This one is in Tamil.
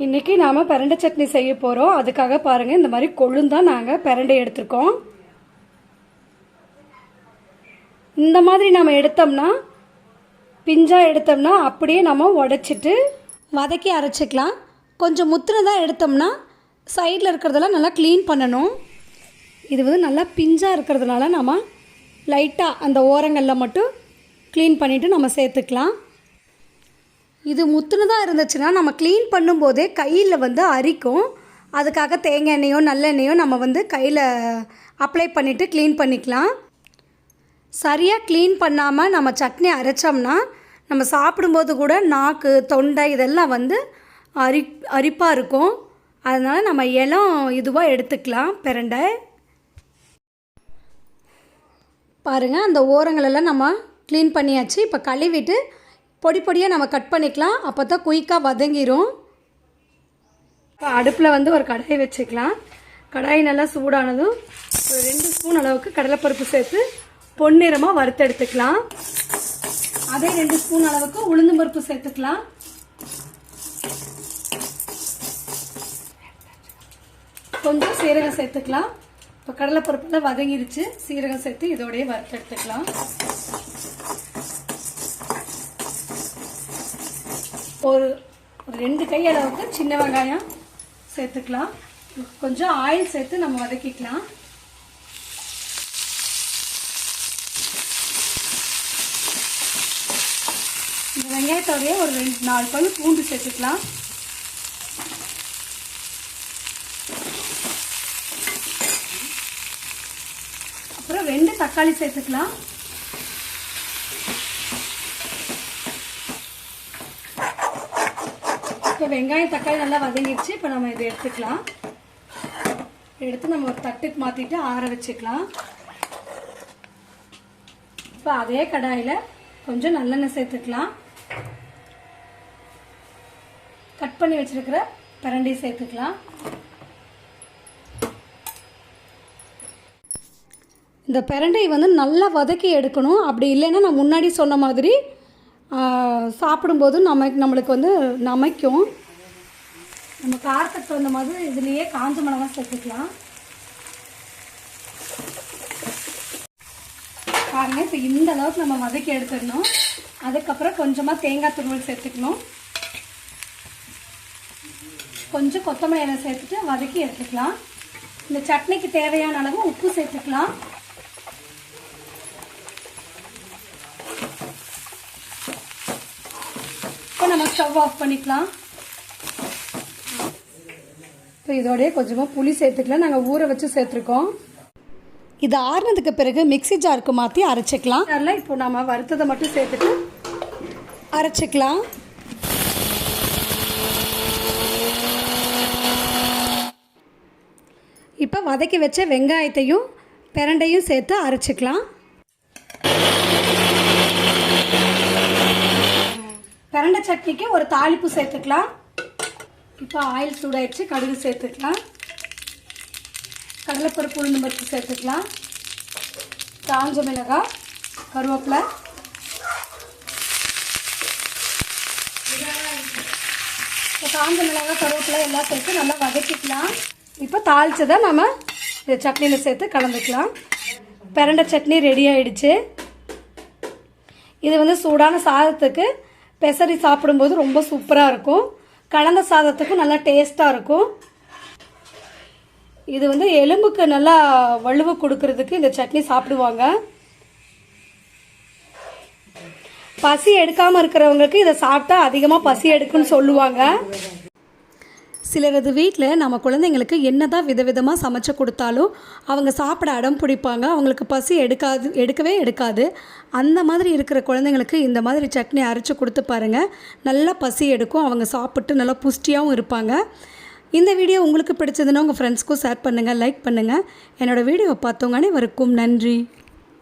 இன்றைக்கி நாம் பிரண்டை சட்னி செய்ய போகிறோம். அதுக்காக பாருங்கள், இந்த மாதிரி கொழுந்தான் நாங்கள் பிரண்டை எடுத்துருக்கோம். இந்த மாதிரி நம்ம எடுத்தோம்னா, பிஞ்சாக எடுத்தோம்னா அப்படியே நம்ம உடைச்சிட்டு வதக்கி அரைச்சிக்கலாம். கொஞ்சம் முத்துனதாக எடுத்தோம்னா சைடில் இருக்கிறதெல்லாம் நல்லா க்ளீன் பண்ணணும். இது வந்து நல்லா பிஞ்சாக இருக்கிறதுனால நம்ம லைட்டாக அந்த ஓரங்களில் மட்டும் க்ளீன் பண்ணிவிட்டு நம்ம சேர்த்துக்கலாம். இது முத்துனதாக இருந்துச்சுன்னா நம்ம க்ளீன் பண்ணும்போதே கையில் வந்து அரிக்கும். அதுக்காக தேங்காய் எண்ணெயோ நல்லெண்ணெயோ நம்ம வந்து கையில் அப்ளை பண்ணிவிட்டு க்ளீன் பண்ணிக்கலாம். சரியாக க்ளீன் பண்ணாமல் நம்ம சட்னி அரைச்சோம்னா நம்ம சாப்பிடும்போது கூட நாக்கு, தொண்டை இதெல்லாம் வந்து அரிப்பாக இருக்கும். அதனால் நம்ம இளம் இதுவாக எடுத்துக்கலாம் பிரண்டை. பாருங்கள், அந்த ஓரங்களெல்லாம் நம்ம க்ளீன் பண்ணியாச்சு. இப்போ கழுவிட்டு பொடி பொடியாக நம்ம கட் பண்ணிக்கலாம். அப்போ தான் குயிக்காக வதங்கிடும். இப்போ அடுப்பில் வந்து ஒரு கடாயை வச்சுக்கலாம். கடாய் நல்லா சூடானதும் ஒரு 2 ஸ்பூன் அளவுக்கு கடலைப்பருப்பு சேர்த்து பொன்னிறமாக வறுத்தெடுத்துக்கலாம். அதே 2 ஸ்பூன் அளவுக்கு உளுந்து பருப்பு சேர்த்துக்கலாம். கொஞ்சம் சீரகம் சேர்த்துக்கலாம். இப்போ கடலைப்பருப்புலாம் வதங்கிடுச்சு. சீரகம் சேர்த்து இதோடய வறுத்தெடுத்துக்கலாம். ஒரு 2 கை அளவுக்கு சின்ன வெங்காயம் சேர்த்துக்கலாம். கொஞ்சம் ஆயில் சேர்த்து நம்ம வதக்கிக்கலாம். இந்த வெங்காயத்தோடைய ஒரு 4 பல் பூண்டு சேர்த்துக்கலாம். அப்புறம் 2 தக்காளி சேர்த்துக்கலாம். இப்போ வெங்காயம் தக்காளி நல்லா வதங்கிடுச்சு. இப்போ நம்ம இதை எடுத்துக்கலாம். எடுத்து நம்ம ஒரு தட்டுக்கு மாற்றிட்டு ஆற வச்சுக்கலாம். இப்போ அதே கடாயில் கொஞ்சம் நல்லெண்ணெய் சேர்த்துக்கலாம். கட் பண்ணி வச்சிருக்கிற பிரண்டை சேர்த்துக்கலாம். இந்த பிரண்டை வந்து நல்லா வதக்கி எடுக்கணும். அப்படி இல்லைன்னா நான் முன்னாடி சொன்ன மாதிரி சாப்பிடும்போது நம்மளுக்கு வந்து நமைக்கும். நம்ம காரத்துக்கு தகுந்த மாதிரி இதுலேயே காஞ்ச மிளகாய் சேர்த்துக்கலாம். பாருங்கள், இப்போ இந்த அளவுக்கு நம்ம வதக்கி எடுத்துடணும். அதுக்கப்புறம் கொஞ்சமாக தேங்காய் துருவல் சேர்த்துக்கணும். கொஞ்சம் கொத்தமல்லி இலை சேர்த்துட்டு வதக்கி எடுத்துக்கலாம். இந்த சட்னிக்கு தேவையான அளவு உப்பு சேர்த்துக்கலாம். இப்போ நம்ம ஸ்டவ் ஆஃப் பண்ணிக்கலாம். இப்போ இதோடய கொஞ்சமாக புளி சேர்த்துக்கலாம். நாங்கள் ஊற வச்சு சேர்த்துருக்கோம். இது ஆறுனதுக்கு பிறகு மிக்ஸி ஜாருக்கு மாற்றி அரைச்சிக்கலாம். அதில் இப்போ நம்ம வறுத்ததை மட்டும் சேர்த்துட்டு அரைச்சிக்கலாம். இப்போ வதக்கி வச்ச வெங்காயத்தையும் பிரண்டையும் சேர்த்து அரைச்சிக்கலாம். பிரண்டை சட்னிக்கு ஒரு தாளிப்பு சேர்த்துக்கலாம். இப்போ ஆயில் சூடாயிடுச்சு. கடுகு சேர்த்துக்கலாம். கடலைப்பருப்பு, உளுந்து பருப்பு சேர்த்துக்கலாம். காஞ்ச மிளகாய், கருவேப்பிலை, காஞ்ச மிளகாய், கருவேப்பிலை எல்லாம் சேர்த்து நல்லா வதக்கிக்கலாம். இப்போ தாளிச்சதை நம்ம இந்த சட்னியில் சேர்த்து கலந்துக்கலாம். பிரண்டை சட்னி ரெடி ஆயிடுச்சு. இது வந்து சூடான சாதத்துக்கு பெசரி சாப்பிடும்போது ரொம்ப சூப்பராக இருக்கும். கலந்த சாதத்துக்கும் நல்லா டேஸ்ட்டாக இருக்கும். இது வந்து எலும்புக்கு நல்லா வலுவு கொடுக்கறதுக்கு இந்த சட்னி சாப்பிடுவாங்க. பசி எடுக்காமல் இருக்கிறவங்களுக்கு இதை சாப்பிட்டா அதிகமாக பசி எடுக்குன்னு சொல்லுவாங்க. சிலரது வீட்டில் நம்ம குழந்தைங்களுக்கு என்னதான் விதவிதமாக சமைச்சு கொடுத்தாலும் அவங்க சாப்பிட அடம் பிடிப்பாங்க. அவங்களுக்கு பசி எடுக்கவே எடுக்காது. அந்த மாதிரி இருக்கிற குழந்தைங்களுக்கு இந்த மாதிரி சட்னி அரைச்சி கொடுத்து பாருங்கள். நல்லா பசி எடுக்கும். அவங்க சாப்பிட்டு நல்லா புஷ்டியாகவும் இருப்பாங்க. இந்த வீடியோ உங்களுக்கு பிடிச்சதுன்னா உங்கள் ஃப்ரெண்ட்ஸ்க்கும் ஷேர் பண்ணுங்கள், லைக் பண்ணுங்கள். என்னோடய வீடியோவை பார்த்தவங்க அனைவருக்கும் நன்றி.